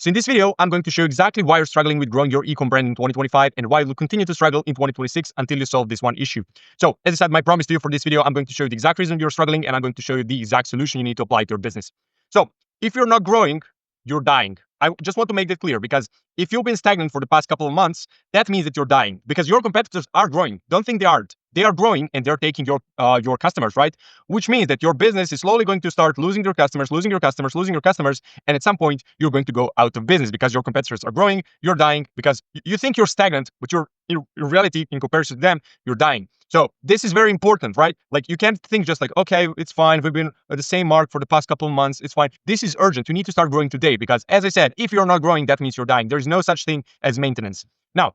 So in this video, I'm going to show you exactly why you're struggling with growing your eComm brand in 2025 and why you'll continue to struggle in 2026 until you solve this one issue. So as I said, my promise to you for this video, I'm going to show you the exact reason you're struggling and I'm going to show you the exact solution you need to apply to your business. So if you're not growing, you're dying. I just want to make that clear because if you've been stagnant for the past couple of months, that means that you're dying because your competitors are growing. Don't think they aren't. They are growing and they're taking your customers, right? Which means that your business is slowly going to start losing your customers, and at some point you're going to go out of business because your competitors are growing, you're dying because you think you're stagnant, but you're in reality, in comparison to them, you're dying. So this is very important, right? Like you can't think just like, okay, it's fine. We've been at the same mark for the past couple of months. It's fine. This is urgent. You need to start growing today because as I said, if you're not growing, that means you're dying. There's no such thing as maintenance. Now,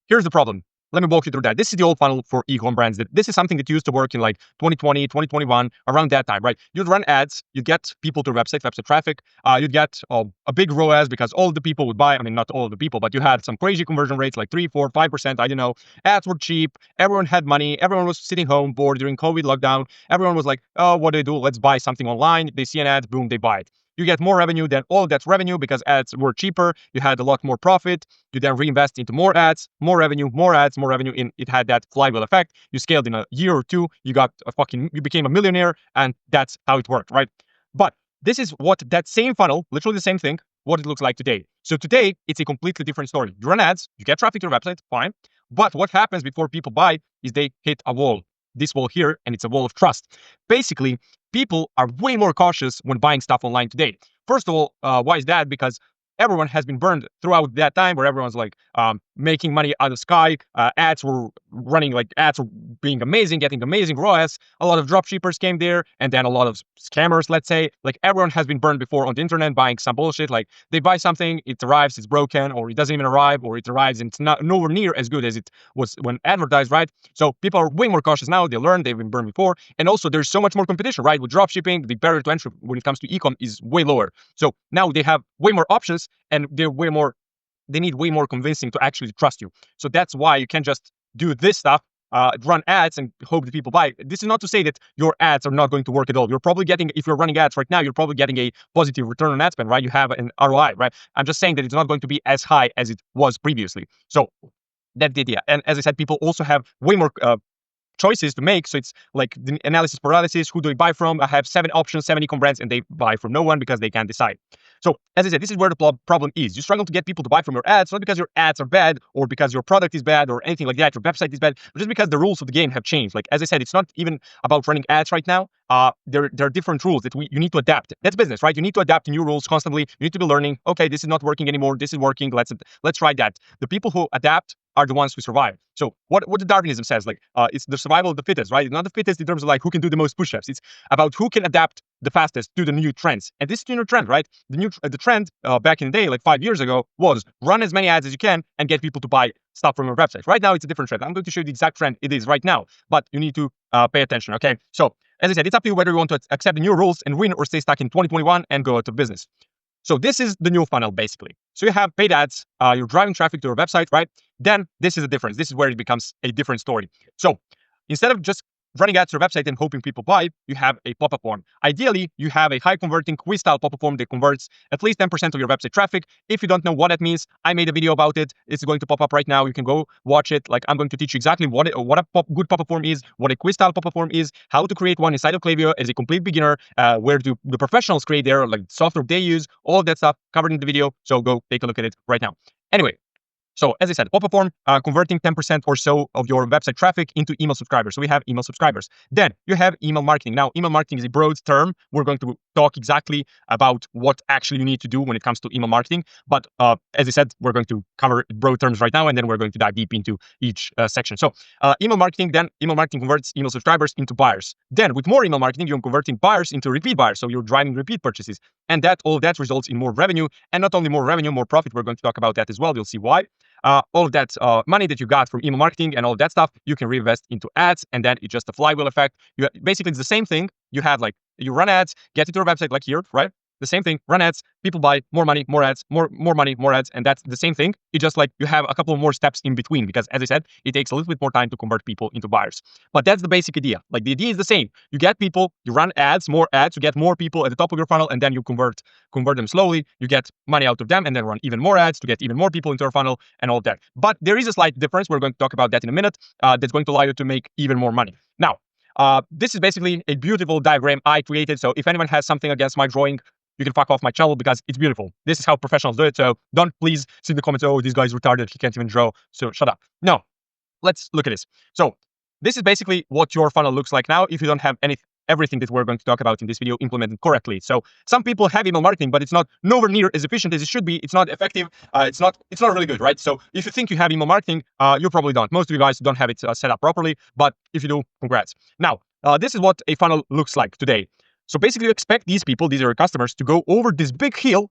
here's the problem. Let me walk you through that. This is the old funnel for eComm brands. This is something that used to work in like 2020, 2021, around that time, right? You'd run ads, you'd get people to your website traffic, you'd get a big ROAS because all the people would buy. I mean, not all the people, but you had some crazy conversion rates like 3, 4, 5%. I don't know. Ads were cheap. Everyone had money. Everyone was sitting home bored during COVID lockdown. Everyone was like, oh, what do they do? Let's buy something online. They see an ad, boom, they buy it. You get more revenue than all that revenue because ads were cheaper. You had a lot more profit. You then reinvest into more ads, more revenue, more ads, more revenue. And it had that flywheel effect. You scaled in a year or two. You became a millionaire, and that's how it worked, right? But this is what that same funnel, literally the same thing, what it looks like today. So today, it's a completely different story. You run ads, you get traffic to your website, fine. But what happens before people buy is they hit a wall. This wall here, and it's a wall of trust. Basically, people are way more cautious when buying stuff online today. First of all, why is that? Because everyone has been burned throughout that time where everyone's like making money out of sky. Ads were running, like ads were being amazing, getting amazing ROAS. A lot of dropshippers came there, and then a lot of scammers, let's say. Like everyone has been burned before on the internet buying some bullshit. Like they buy something, it arrives, it's broken, or it doesn't even arrive, or it arrives and it's not nowhere near as good as it was when advertised, right? So people are way more cautious now. They learn, they've been burned before. And also there's so much more competition, right? With dropshipping, the barrier to entry when it comes to eComm is way lower. So now they have way more options and they need way more convincing to actually trust you. So that's why you can't just do this stuff, run ads and hope that people buy. This is not to say that your ads are not going to work at all. You're probably getting, if you're running ads right now, you're probably getting a positive return on ad spend, right? You have an ROI, right? I'm just saying that it's not going to be as high as it was previously. So that's the idea. And as I said, people also have way more choices to make. So it's like the analysis paralysis. Who do I buy from? I have 7 options, 7 eComm brands, and they buy from no one because they can't decide. So as I said, this is where the problem is. You struggle to get people to buy from your ads, not because your ads are bad or because your product is bad or anything like that, your website is bad, but just because the rules of the game have changed. Like, as I said, it's not even about running ads right now. There are different rules that you need to adapt. That's business, right? You need to adapt to new rules constantly. You need to be learning, okay, this is not working anymore. This is working. Let's try that. The people who adapt are the ones who survive. So what the Darwinism says, like, it's the survival of the fittest, right? It's not the fittest in terms of like who can do the most push-ups. It's about who can adapt the fastest to the new trends. And this is the new trend, right? The trend back in the day, like 5 years ago, was run as many ads as you can and get people to buy stuff from your website. Right now, it's a different trend. I'm going to show you the exact trend it is right now, but you need to pay attention, okay? So as I said, it's up to you whether you want to accept the new rules and win or stay stuck in 2021 and go out of business. So this is the new funnel, basically. So you have paid ads, you're driving traffic to your website, right? Then this is the difference. This is where it becomes a different story. So instead of just running ads to your website and hoping people buy, you have a pop-up form. Ideally, you have a high-converting quiz-style pop-up form that converts at least 10% of your website traffic. If you don't know what that means, I made a video about it. It's going to pop up right now. You can go watch it. Like, I'm going to teach you exactly what a good pop-up form is, what a quiz-style pop-up form is, how to create one inside of Klaviyo as a complete beginner, where do the professionals create their like software they use, all of that stuff covered in the video. So go take a look at it right now. Anyway. So as I said, pop-up form, converting 10% or so of your website traffic into email subscribers. So we have email subscribers. Then you have email marketing. Now, email marketing is a broad term. We're going to talk exactly about what actually you need to do when it comes to email marketing. But as I said, we're going to cover broad terms right now, and then we're going to dive deep into each section. So email marketing converts email subscribers into buyers. Then with more email marketing, you're converting buyers into repeat buyers. So you're driving repeat purchases. And all of that results in more revenue. And not only more revenue, more profit. We're going to talk about that as well. You'll see why. All of that money that you got from email marketing and all of that stuff, you can reinvest into ads, and then it's just a flywheel effect. Basically, it's the same thing. You have like, you run ads, get it to your website like here, right? the same thing, run ads, people buy, more money, more ads, more money, more ads, and that's the same thing. It's just like you have a couple more steps in between because, as I said, it takes a little bit more time to convert people into buyers. But that's the basic idea. Like the idea is the same. You get people, you run ads, you get more people at the top of your funnel, and then you convert them slowly. You get money out of them, and then run even more ads to get even more people into your funnel and all of that. But there is a slight difference. We're going to talk about that in a minute. That's going to allow you to make even more money. Now, this is basically a beautiful diagram I created. So if anyone has something against my drawing, you can fuck off my channel because it's beautiful. This is how professionals do it. So don't please see in the comments, oh, this guy's retarded, he can't even draw. So shut up. No, let's look at this. So this is basically what your funnel looks like now if you don't have everything that we're going to talk about in this video implemented correctly. So some people have email marketing, but it's not nowhere near as efficient as it should be. It's not effective. It's not really good, right? So if you think you have email marketing, you probably don't. Most of you guys don't have it set up properly, but if you do, congrats. Now, this is what a funnel looks like today. So basically you expect these people, these are your customers, to go over this big hill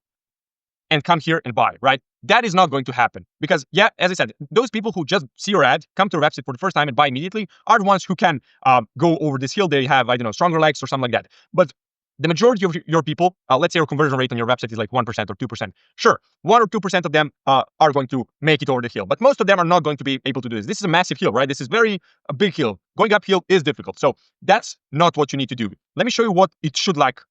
and come here and buy, right? That is not going to happen because, yeah, as I said, those people who just see your ad, come to your website for the first time and buy immediately are the ones who can go over this hill. They have, I don't know, stronger legs or something like that. But the majority of your people, let's say your conversion rate on your website is like 1% or 2%. Sure, 1 or 2% of them are going to make it over the hill, but most of them are not going to be able to do this. This is a massive hill, right? This is a big hill. Going uphill is difficult. So that's not what you need to do. Let me show you what it should like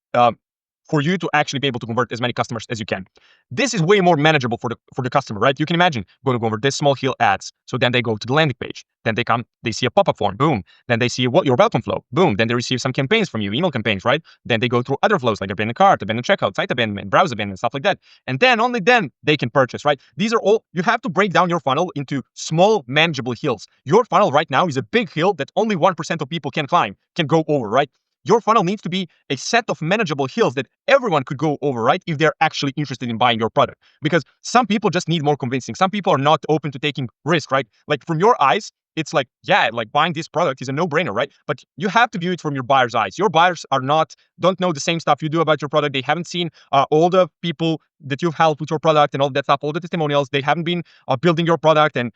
for you to actually be able to convert as many customers as you can. This is way more manageable for the customer, right? You can imagine going over this small hill ads. So then they go to the landing page. Then they come, they see a pop-up form, boom. Then they see your welcome flow, boom. Then they receive some campaigns from you, email campaigns, right? Then they go through other flows like abandoned cart, abandoned checkout, site abandonment, browse abandonment, stuff like that. And then only then they can purchase, right? These are all, you have to break down your funnel into small manageable hills. Your funnel right now is a big hill that only 1% of people can climb, can go over, right? Your funnel needs to be a set of manageable hills that everyone could go over, right? If they're actually interested in buying your product. Because some people just need more convincing. Some people are not open to taking risk, right? Like from your eyes, it's like, yeah, like buying this product is a no-brainer, right? But you have to view it from your buyer's eyes. Your buyers don't know the same stuff you do about your product. They haven't seen all the people that you've helped with your product and all that stuff, all the testimonials. They haven't been building your product and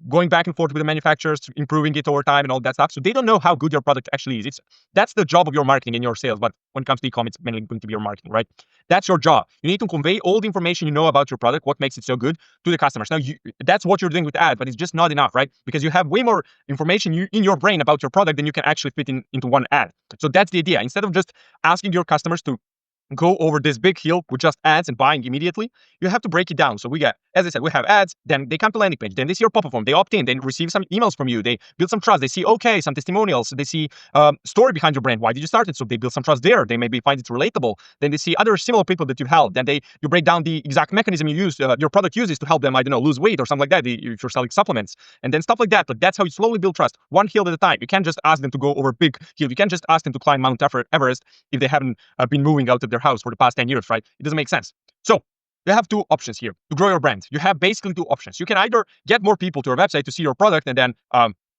going back and forth with the manufacturers, improving it over time and all that stuff. So they don't know how good your product actually is. That's the job of your marketing and your sales. But when it comes to e-com, it's mainly going to be your marketing, right? That's your job. You need to convey all the information you know about your product, what makes it so good, to the customers. Now, that's what you're doing with ads, but it's just not enough, right? Because you have way more information in your brain about your product than you can actually fit into one ad. So that's the idea. Instead of just asking your customers to go over this big hill with just ads and buying immediately, you have to break it down. So we got, as I said, we have ads, then they come to landing page, then they see your pop-up form, they opt in, they receive some emails from you, they build some trust, they see, okay, some testimonials, they see story behind your brand, why did you start it? So they build some trust there, they maybe find it relatable, then they see other similar people that you've helped, then you break down the exact mechanism you use, your product uses to help them, I don't know, lose weight or something like that, if you're selling supplements, and then stuff like that. But that's how you slowly build trust, one hill at a time. You can't just ask them to go over big hill, you can't just ask them to climb Mount Everest if they haven't been moving out of their house for the past 10 years, right? It doesn't make sense. So you have two options here to grow your brand. You have basically two options. You can either get more people to your website to see your product, and then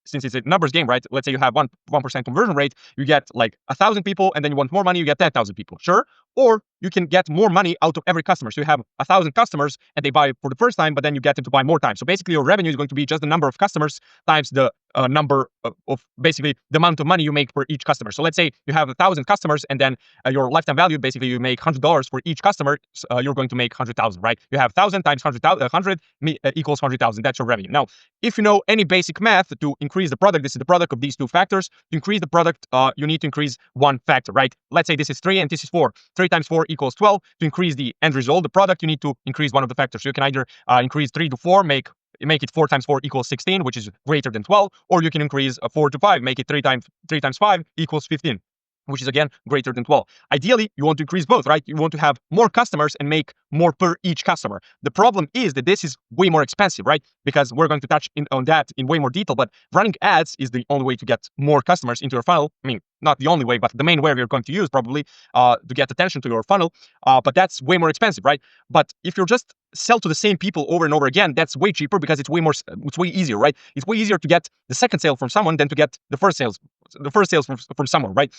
since it's a numbers game, right? Let's say you have 1% conversion rate, you get like 1,000 people, and then you want more money, you get 10,000 people. Sure. Or you can get more money out of every customer. So you have 1,000 customers and they buy for the first time, but then you get them to buy more times. So basically your revenue is going to be just the number of customers times the number of basically the amount of money you make per each customer. So let's say you have 1,000 customers and then your lifetime value, basically you make $100 for each customer. You're going to make 100,000, right? You have 1,000 times 100 equals 100,000. That's your revenue. Now, if you know any basic math to increase the product, this is the product of these two factors. To increase the product, you need to increase one factor, right? Let's say this is 3 and this is 4. 3 times 4 equals 12. To increase the end result, the product, you need to increase one of the factors. So you can either increase 3 to 4, make it 4 times 4 equals 16, which is greater than 12, or you can increase 4 to 5, make it 3 times 5 equals 15, which is again greater than 12. Ideally, you want to increase both, right? You want to have more customers and make more per each customer. The problem is that this is way more expensive, right? Because we're going to touch on that in way more detail, but running ads is the only way to get more customers into your funnel. I mean, not the only way, but the main way you're going to use probably to get attention to your funnel. But that's way more expensive, right? But if you're just sell to the same people over and over again, that's way cheaper because it's way easier, right? It's way easier to get the second sale from someone than to get the first sales from someone, right?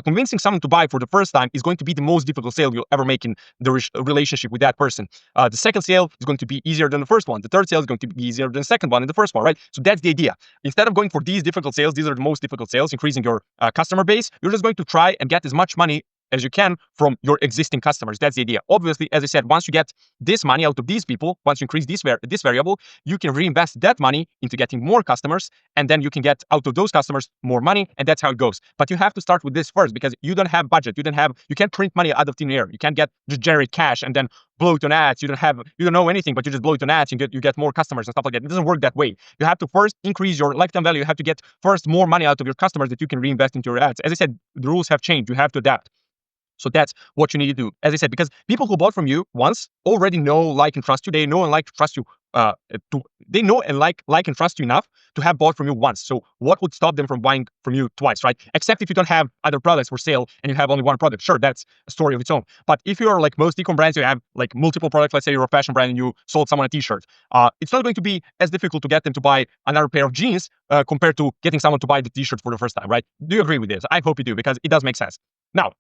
Convincing someone to buy for the first time is going to be the most difficult sale you'll ever make in the relationship with that person. The second sale is going to be easier than the first one. The third sale is going to be easier than the second one and the first one, right? So that's the idea. Instead of going for these difficult sales, these are the most difficult sales, increasing your customer base, you're just going to try and get as much money as you can from your existing customers. That's the idea. Obviously, as I said, once you get this money out of these people, once you increase this variable, you can reinvest that money into getting more customers, and then you can get out of those customers more money, and that's how it goes. But you have to start with this first, because you don't have budget. You can't print money out of thin air. You can't just generate cash and then blow it on ads. You don't know anything, but you just blow it on ads. You get more customers and stuff like that. It doesn't work that way. You have to first increase your lifetime value. You have to get first more money out of your customers that you can reinvest into your ads. As I said, the rules have changed. You have to adapt. So that's what you need to do. As I said, because people who bought from you once already know, like, and trust you. They know and like, trust you. They know and like and trust you enough to have bought from you once. So what would stop them from buying from you twice, right? Except if you don't have other products for sale and you have only one product. Sure, that's a story of its own. But if you're like most e-com brands, you have like multiple products. Let's say you're a fashion brand and you sold someone a t-shirt. It's not going to be as difficult to get them to buy another pair of jeans compared to getting someone to buy the t-shirt for the first time, right? Do you agree with this? I hope you do, because it does make sense. Now,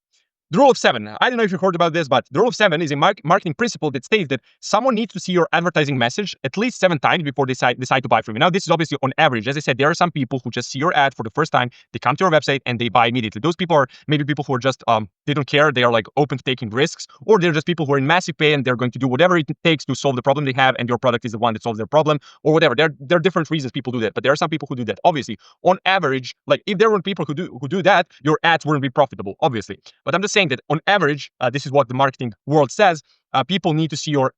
the rule of 7. I don't know if you heard about this, but the rule of 7 is a marketing principle that states that someone needs to see your advertising message at least 7 times before they decide to buy from you. Now, this is obviously on average. As I said, there are some people who just see your ad for the first time, they come to your website and they buy immediately. Those people are maybe people who are just, they don't care. They are like open to taking risks, or they're just people who are in massive pain and they're going to do whatever it takes to solve the problem they have, and your product is the one that solves their problem, or whatever. There are different reasons people do that, but there are some people who do that. Obviously, on average, like if there were people who do that, your ads wouldn't be profitable, obviously. But I'm just saying that on average, this is what the marketing world says. People need to see your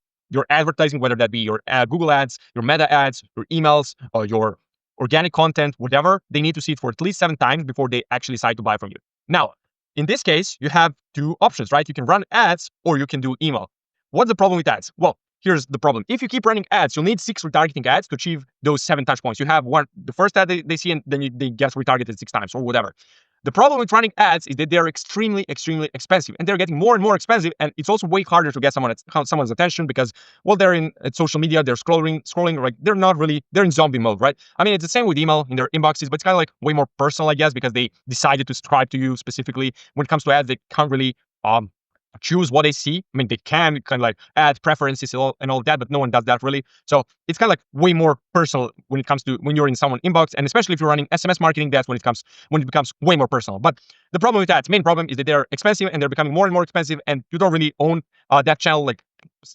advertising, whether that be your Google ads, your Meta ads, your emails, or your organic content, whatever. They need to see it for at least 7 times before they actually decide to buy from you. Now, in this case, you have 2 options, right? You can run ads or you can do email. What's the problem with ads? Well, here's the problem. If you keep running ads, you'll need 6 retargeting ads to achieve those 7 touch points. You have the first ad they see, and then they get retargeted 6 times or whatever. The problem with running ads is that they're extremely, extremely expensive, and they're getting more and more expensive. And it's also way harder to get someone's attention because, well, they're in social media, they're scrolling, like they're in zombie mode, right? I mean, it's the same with email in their inboxes, but it's kind of like way more personal, I guess, because they decided to subscribe to you specifically. When it comes to ads, they can't really choose what they see. I mean, they can kind of like add preferences and all that, but no one does that really. So it's kind of like way more personal when it comes to when you're in someone's inbox, and especially if you're running SMS marketing, that's when it becomes way more personal. But the problem with that, main problem, is that they're expensive and they're becoming more and more expensive, and you don't really own that channel. Like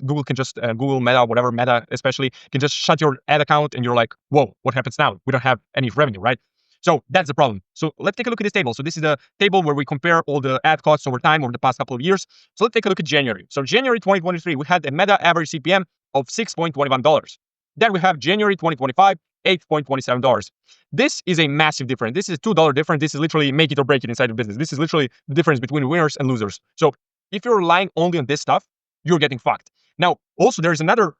Google can just Google Meta, whatever Meta especially, can just shut your ad account, and you're like, whoa, what happens now? We don't have any revenue, right? So that's the problem. So let's take a look at this table. So this is the table where we compare all the ad costs over time, over the past couple of years. So let's take a look at January. So January 2023, we had a Meta average CPM of $6.21. Then we have January 2025, $8.27. This is a massive difference. This is a $2 difference. This is literally make it or break it inside the business. This is literally the difference between winners and losers. So if you're relying only on this stuff, you're getting fucked. Now, also there's another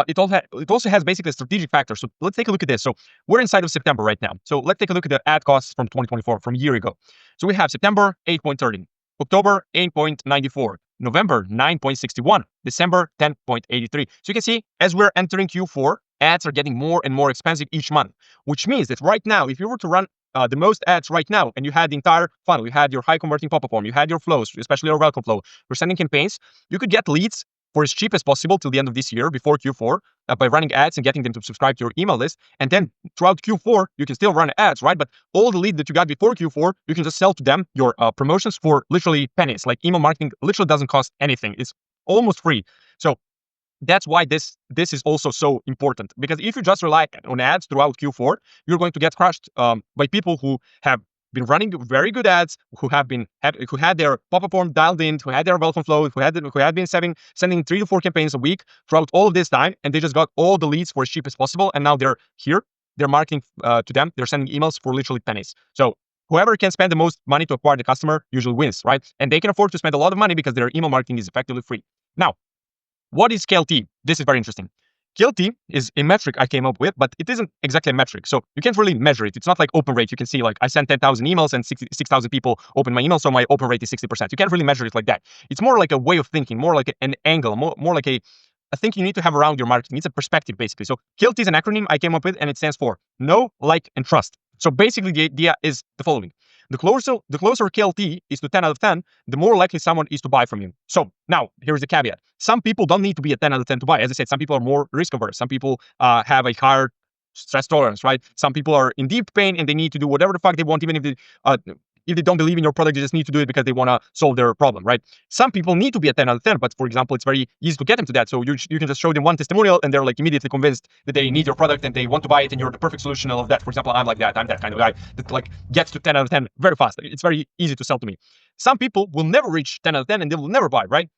it also has basically a strategic factor. So let's take a look at this. So we're inside of September right now. So let's take a look at the ad costs from 2024, from a year ago. So we have September, 8.30, October, 8.94, November, 9.61, December, 10.83. So you can see, as we're entering Q4, ads are getting more and more expensive each month, which means that right now, if you were to run the most ads right now, and you had the entire funnel, you had your high converting pop-up form, you had your flows, especially your welcome flow, you're sending campaigns, you could get leads for as cheap as possible till the end of this year, before Q4, by running ads and getting them to subscribe to your email list. And then throughout Q4, you can still run ads, right? But all the leads that you got before Q4, you can just sell to them your promotions for literally pennies. Like email marketing literally doesn't cost anything. It's almost free. So that's why this is also so important, because if you just rely on ads throughout Q4, you're going to get crushed by people who have been running very good ads, who had their pop-up form dialed in, who had their welcome flow, who had been sending 3 to 4 campaigns a week throughout all of this time, and they just got all the leads for as cheap as possible, and now they're here, they're marketing to them, they're sending emails for literally pennies. So whoever can spend the most money to acquire the customer usually wins, right? And they can afford to spend a lot of money because their email marketing is effectively free. Now, what is KLT? This is very interesting. KLT is a metric I came up with, but it isn't exactly a metric. So you can't really measure it. It's not like open rate. You can see like I sent 10,000 emails and 6,000 people open my email, so my open rate is 60%. You can't really measure it like that. It's more like a way of thinking, more like an angle, more like a thing you need to have around your marketing. It's a perspective, basically. So KLT is an acronym I came up with, and it stands for know, like, and trust. So basically the idea is the following. The closer KLT is to 10 out of 10, the more likely someone is to buy from you. So now, here's the caveat. Some people don't need to be a 10 out of 10 to buy. As I said, some people are more risk averse. Some people have a higher stress tolerance, right? Some people are in deep pain and they need to do whatever the fuck they want, even if if they don't believe in your product, they just need to do it because they want to solve their problem, right? Some people need to be a 10 out of 10, but for example, it's very easy to get them to that. So you can just show them one testimonial and they're like immediately convinced that they need your product and they want to buy it and you're the perfect solution and all of that. For example, I'm like that. I'm that kind of guy that like gets to 10 out of 10 very fast. It's very easy to sell to me. Some people will never reach 10 out of 10 and they will never buy, right?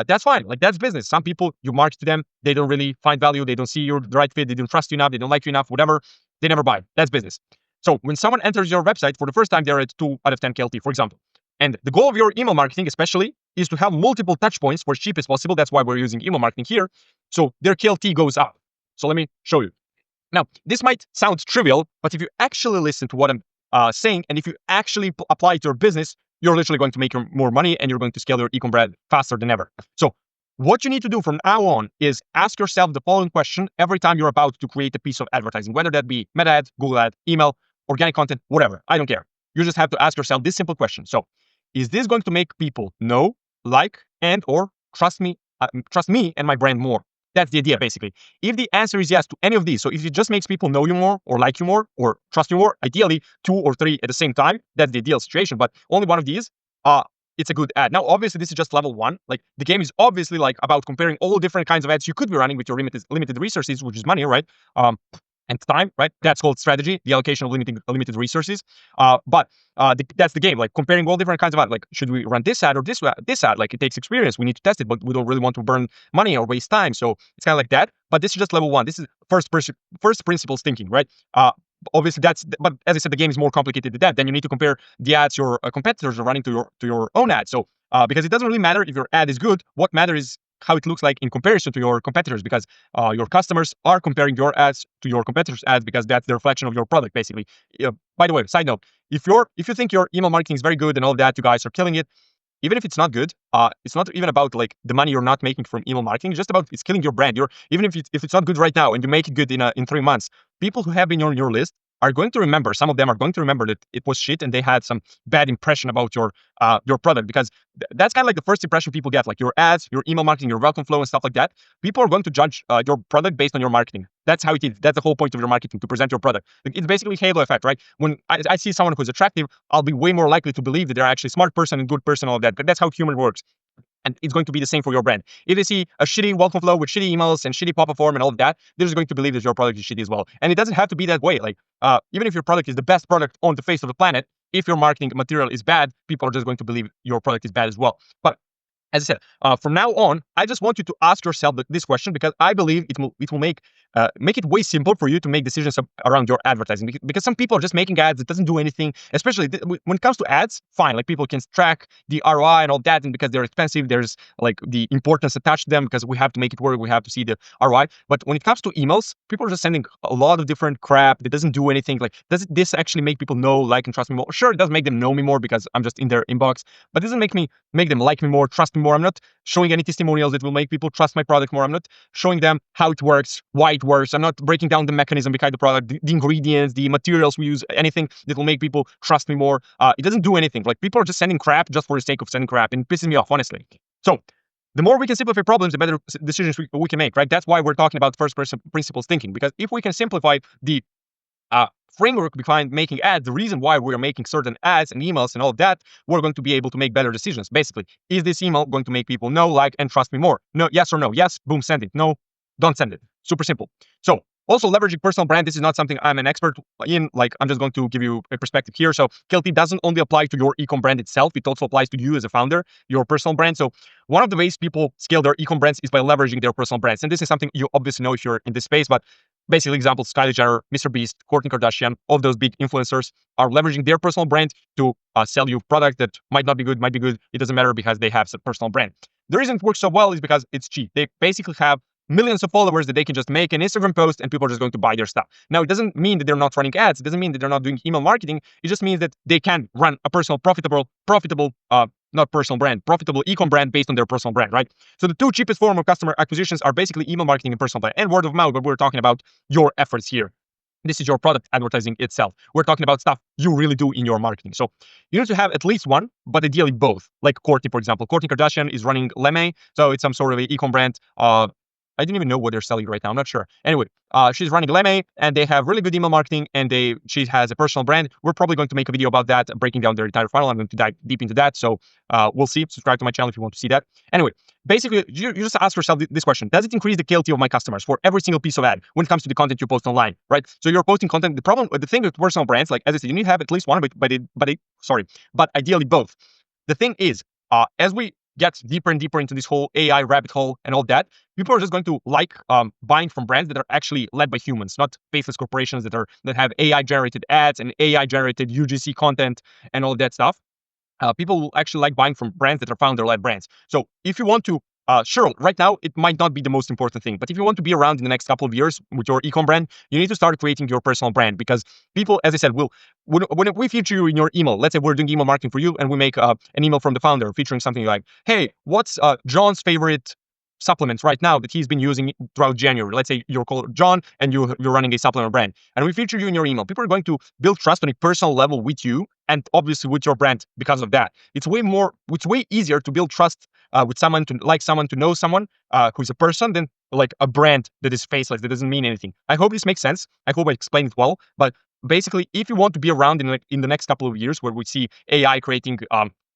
That's fine. Like, that's business. Some people, you market to them, they don't really find value, they don't see you're the right fit, they don't trust you enough, they don't like you enough, whatever, they never buy. That's business. So when someone enters your website for the first time, they're at 2 out of 10 KLT, for example. And the goal of your email marketing, especially, is to have multiple touch points for as cheap as possible. That's why we're using email marketing here. So their KLT goes up. So let me show you. Now, this might sound trivial, but if you actually listen to what I'm saying, and if you actually apply it to your business, you're literally going to make more money and you're going to scale your eComm brand faster than ever. So what you need to do from now on is ask yourself the following question every time you're about to create a piece of advertising, whether that be Meta ad, Google ad, email, organic content, whatever. I don't care. You just have to ask yourself this simple question. So, is this going to make people know, like, and or trust me and my brand more? That's the idea, basically. If the answer is yes to any of these, so if it just makes people know you more, or like you more, or trust you more, ideally 2 or 3 at the same time, that's the ideal situation. But only one of these, it's a good ad. Now, obviously, this is just level 1. Like, the game is obviously like about comparing all different kinds of ads you could be running with your limited resources, which is money, right? And time, right? That's called strategy, the allocation of limited resources. But that's the game, like comparing all different kinds of ads. Like, should we run this ad or this ad? Like, it takes experience. We need to test it, but we don't really want to burn money or waste time. So it's kind of like that. But this is just level 1. This is first principles thinking, right? Obviously, but as I said, the game is more complicated than that. Then you need to compare the ads your competitors are running to your own ad. So because it doesn't really matter if your ad is good. What matters is how it looks like in comparison to your competitors, because your customers are comparing your ads to your competitors' ads because that's the reflection of your product, basically. By the way, side note, if you think your email marketing is very good and all that, you guys are killing it, even if it's not good, it's not even about like the money you're not making from email marketing. It's just about it's killing your brand. Even if it's not good right now and you make it good in 3 months, people who have been on your list are going to remember. Some of them are going to remember that it was shit and they had some bad impression about your product, because that's kind of like the first impression people get, like your ads, your email marketing, your welcome flow and stuff like that. People are going to judge your product based on your marketing. That's how it is. That's the whole point of your marketing, to present your product. Like, it's basically halo effect, right? When I see someone who's attractive, I'll be way more likely to believe that they're actually a smart person and good person, all of that. But that's how human works. And it's going to be the same for your brand. If they see a shitty welcome flow with shitty emails and shitty pop-up form and all of that, they're just going to believe that your product is shitty as well. And it doesn't have to be that way. Like, even if your product is the best product on the face of the planet, if your marketing material is bad, people are just going to believe your product is bad as well. But as I said, from now on, I just want you to ask yourself this question, because I believe it will make it way simpler for you to make decisions around your advertising. Because some people are just making ads that doesn't do anything. Especially when it comes to ads, fine, like people can track the ROI and all that, and because they're expensive, there's like the importance attached to them because we have to make it work. We have to see the ROI. But when it comes to emails, people are just sending a lot of different crap that doesn't do anything. Like, does this actually make people know, like, and trust me more? Sure, it does make them know me more because I'm just in their inbox, but it doesn't make them like me more, trust me more. I'm not showing any testimonials that will make people trust my product more. I'm not showing them how it works, why it works. I'm not breaking down the mechanism behind the product, the ingredients, the materials we use, anything that will make people trust me more. It doesn't do anything. Like, people are just sending crap just for the sake of sending crap, and it pisses me off, honestly. So the more we can simplify problems, the better decisions we can make, right? That's why we're talking about first principles thinking, because if we can simplify the framework behind making ads, the reason why we're making certain ads and emails and all of that, we're going to be able to make better decisions. Basically, is this email going to make people know, like, and trust me more? No, yes or no? Yes, boom, send it. No, don't send it. Super simple. So also, leveraging personal brand. This is not something I'm an expert in. Like, I'm just going to give you a perspective here. So KLT doesn't only apply to your eComm brand itself. It also applies to you as a founder, your personal brand. So one of the ways people scale their eComm brands is by leveraging their personal brands. And this is something you obviously know if you're in this space, but basically examples, Kylie Jenner, Mr. Beast, Kourtney Kardashian, all of those big influencers are leveraging their personal brand to sell you product that might not be good, might be good. It doesn't matter because they have a personal brand. The reason it works so well is because it's cheap. They basically have millions of followers that they can just make an Instagram post and people are just going to buy their stuff. Now, it doesn't mean that they're not running ads. It doesn't mean that they're not doing email marketing. It just means that they can run a profitable eComm brand based on their personal brand, right? So the two cheapest form of customer acquisitions are basically email marketing and personal brand and word of mouth, but we're talking about your efforts here. This is your product advertising itself. We're talking about stuff you really do in your marketing. So you need to have at least one, but ideally both. Like Kourtney, for example. Kourtney Kardashian is running Leme, so it's some sort of an eComm brand. I didn't even know what they're selling right now. I'm not sure. Anyway, she's running Leme, and they have really good email marketing, and she has a personal brand. We're probably going to make a video about that, breaking down their entire funnel. I'm going to dive deep into that. So we'll see. Subscribe to my channel if you want to see that. Anyway, basically, you just ask yourself this question: does it increase the KLT of my customers for every single piece of ad when it comes to the content you post online, right? So you're posting content. The thing with personal brands, like as I said, you need to have at least one, but ideally both. The thing is, as we get deeper and deeper into this whole AI rabbit hole and all that, people are just going to like buying from brands that are actually led by humans, not faceless corporations that have AI generated ads and AI generated UGC content and all that stuff. People will actually like buying from brands that are founder-led brands. So if you want to, sure, right now it might not be the most important thing, but if you want to be around in the next couple of years with your eComm brand, you need to start creating your personal brand, because people, as I said, when we feature you in your email, let's say we're doing email marketing for you, and we make an email from the founder featuring something like, hey, what's John's favorite supplements right now that he's been using throughout January. Let's say you're called John and you're running a supplement brand, and we feature you in your email. People are going to build trust on a personal level with you, and obviously with your brand because of that. It's way easier to build trust with someone, to like someone, to know someone who's a person, than like a brand that is faceless, that doesn't mean anything. I hope this makes sense. I hope I explained it well. But basically, if you want to be around in the next couple of years, where we see AI creating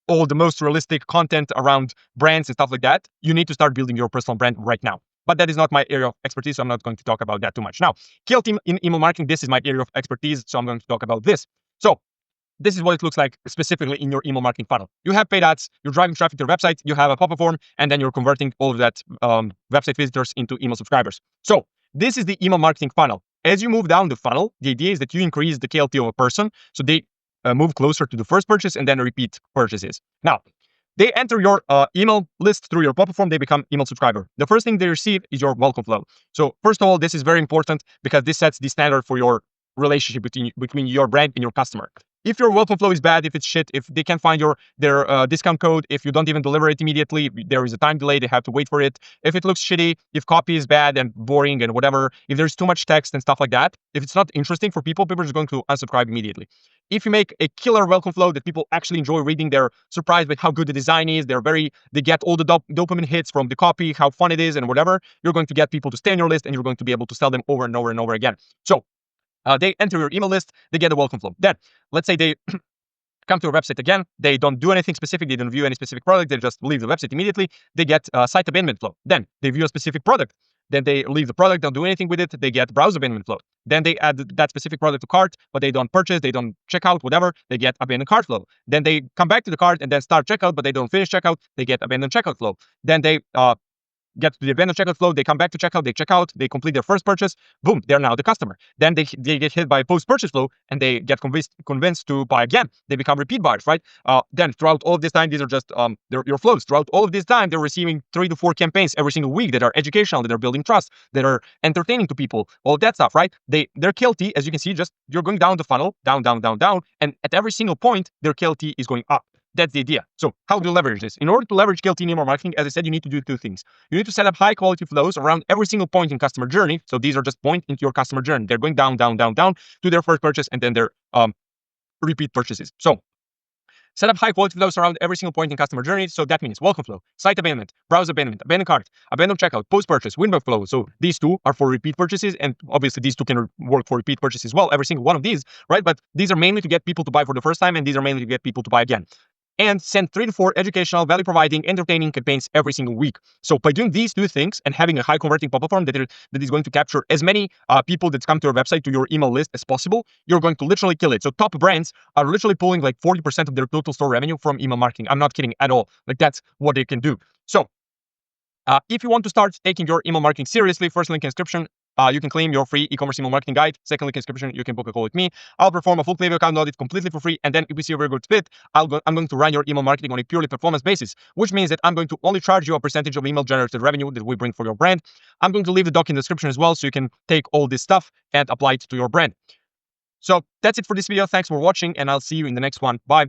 all the most realistic content around brands and stuff like that, you need to start building your personal brand right now. But that is not my area of expertise, so I'm not going to talk about that too much. Now, KLT in email marketing, this is my area of expertise, so I'm going to talk about this. So this is what it looks like specifically in your email marketing funnel. You have paid ads, you're driving traffic to your website, you have a pop-up form, and then you're converting all of that website visitors into email subscribers. So this is the email marketing funnel. As you move down the funnel, the idea is that you increase the KLT of a person, so they move closer to the first purchase and then repeat purchases. Now, they enter your email list through your pop-up form, they become email subscriber. The first thing they receive is your welcome flow. So first of all, this is very important because this sets the standard for your relationship between your brand and your customer. If your welcome flow is bad, if it's shit, if they can't find their discount code, if you don't even deliver it immediately, there is a time delay, they have to wait for it. If it looks shitty, if copy is bad and boring and whatever, if there's too much text and stuff like that, if it's not interesting for people, people are just going to unsubscribe immediately. If you make a killer welcome flow that people actually enjoy reading, they're surprised by how good the design is, they get all the dopamine hits from the copy, how fun it is and whatever, you're going to get people to stay on your list and you're going to be able to sell them over and over and over again. So they enter your email list, they get a welcome flow. Then, let's say they come to your website again, they don't do anything specific, they don't view any specific product, they just leave the website immediately, they get site abandonment flow. Then they view a specific product, then they leave the product, don't do anything with it, they get browse abandonment flow. Then they add that specific product to cart, but they don't purchase, they don't check out, whatever, they get abandoned cart flow. Then they come back to the cart and then start checkout, but they don't finish checkout, they get abandoned checkout flow. Then they get to the abandoned checkout flow, they come back to checkout, they check out, they complete their first purchase, boom, they're now the customer. Then they get hit by post-purchase flow and they get convinced to buy again. They become repeat buyers, right? Then throughout all of this time, these are just your flows. Throughout all of this time, they're receiving 3 to 4 campaigns every single week that are educational, that are building trust, that are entertaining to people, all that stuff, right? Their KLT, as you can see, just you're going down the funnel, down, and at every single point, their KLT is going up. That's the idea. So how do you leverage this? In order to leverage KLT in email marketing, as I said, you need to do 2 things. You need to set up high quality flows around every single point in customer journey. So these are just points into your customer journey. They're going down to their first purchase and then their repeat purchases. So set up high quality flows around every single point in customer journey. So that means welcome flow, site abandonment, browse abandonment, abandoned cart, abandoned checkout, post-purchase, win back flow. So these 2 are for repeat purchases, and obviously these 2 can work for repeat purchases as well, every single one of these, right? But these are mainly to get people to buy for the first time, and these are mainly to get people to buy again. And send 3 to 4 educational, value-providing, entertaining campaigns every single week. So by doing these 2 things and having a high-converting pop-up form that is going to capture as many people that come to your website, to your email list as possible, you're going to literally kill it. So top brands are literally pulling like 40% of their total store revenue from email marketing. I'm not kidding at all. Like, that's what they can do. So if you want to start taking your email marketing seriously, first link in description. You can claim your free e-commerce email marketing guide. Second link in description, you can book a call with me. I'll perform a full Klaviyo account audit completely for free. And then if we see a very good fit, I'm going to run your email marketing on a purely performance basis, which means that I'm going to only charge you a percentage of email generated revenue that we bring for your brand. I'm going to leave the doc in the description as well, so you can take all this stuff and apply it to your brand. So that's it for this video. Thanks for watching, and I'll see you in the next one. Bye.